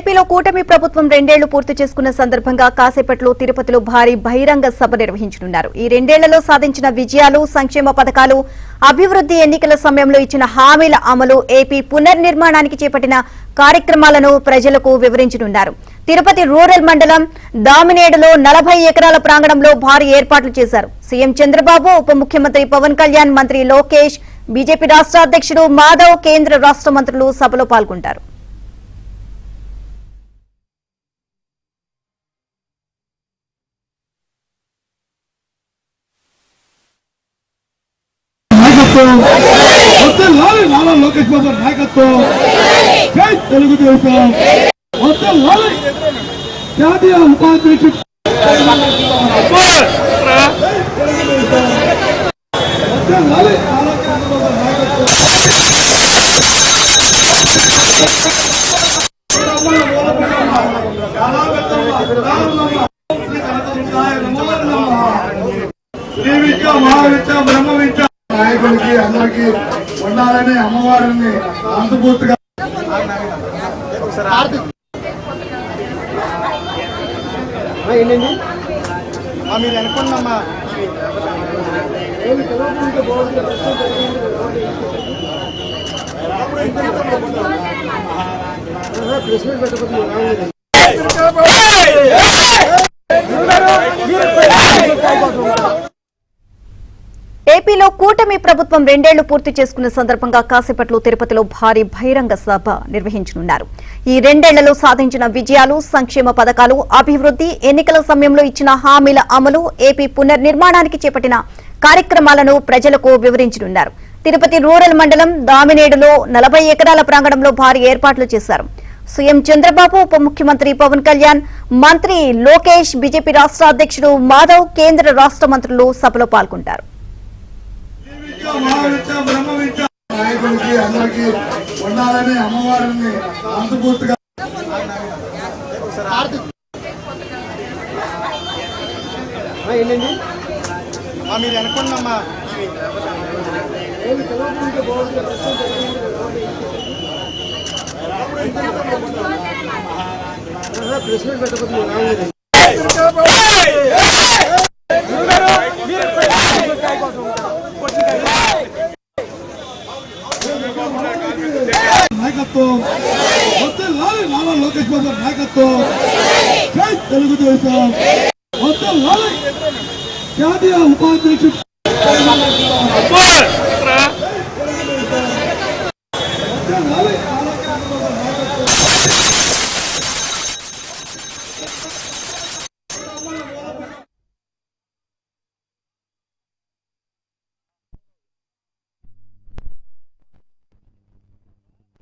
ఏపీలో కూటమి ప్రభుత్వం 2 ఏళ్లు పూర్తి చేసుకున్న సందర్భంగా కాసేపట్లో తిరుపతిలో భారీ బహిరంగ సభ నిర్వహించనున్నారు. ఈ 2 ఏళ్లలో సాధించిన విజయాలు, సంక్షేమ పథకాలు, అభివృద్ధి, ఎన్నికల సమయంలో ఇచ్చిన హామీల అమలు, ఏపీ పునర్నిర్మాణానికి చేపట్టిన కార్యక్రమాలను ప్రజలకు వివరించనున్నారు. తిరుపతి రూరల్ మండలం దామినేడులో 40 ఎకరాల ప్రాంగణంలో భారీ ఏర్పాట్లు చేశారు. సీఎం చంద్రబాబు, ఉప ముఖ్యమంత్రి పవన్ కళ్యాణ్, మంత్రి లోకేష్, బీజేపీ రాష్ట్ర అధ్యక్షుడు మాధవ్, కేంద్ర రాష్ట్ర మంత్రులు సభలో పాల్గొంటారు. లోకేష్ బాబు నాయకత్వం, జై తెలుగుదేశం, జాతీయ ఉపాధ్యక్షుడు శ్రీ విద్య, మహావిద్య, బ్రహ్మ విద్య నాయకులకి అందరికీ ఉండాలని అమ్మవారిని మనస్ఫూర్తిగా మీరు అనుకున్నామ్మా. ఏపీలో కూటమి ప్రభుత్వం 2 ఏళ్లు పూర్తి చేసుకున్న సందర్భంగా కాసేపట్లో తిరుపతిలో భారీ బహిరంగ సభ నిర్వహించనున్నారు. ఈ 2 ఏళ్లలో సాధించిన విజయాలు, సంక్షేమ పథకాలు, అభివృద్ధి, ఎన్నికల సమయంలో ఇచ్చిన హామీల అమలు, ఏపీ పునర్నిర్మాణానికి చేపట్టిన కార్యక్రమాలను ప్రజలకు వివరించనున్నారు. తిరుపతి రూరల్ మండలం దామినేడులో 40 ఎకరాల ప్రాంగణంలో భారీ ఏర్పాట్లు చేశారు. సీఎం చంద్రబాబు, ఉప ముఖ్యమంత్రి పవన్ కళ్యాణ్, మంత్రి లోకేష్, బీజేపీ రాష్ట్ర అధ్యక్షుడు మాధవ్, కేంద్ర రాష్ట్ర మంత్రులు సభలో పాల్గొంటారు. నాయకులకి అందరికీ ఉండాలని అమ్మవారిని మనస్ఫూర్తిగా మీరు అనుకున్నామ్మా. నాయకత్వం, లోకేష్ బాబు నాయకత్వం, జై తెలుగుదేశం, జాతీయ ఉపాధ్యక్షుడు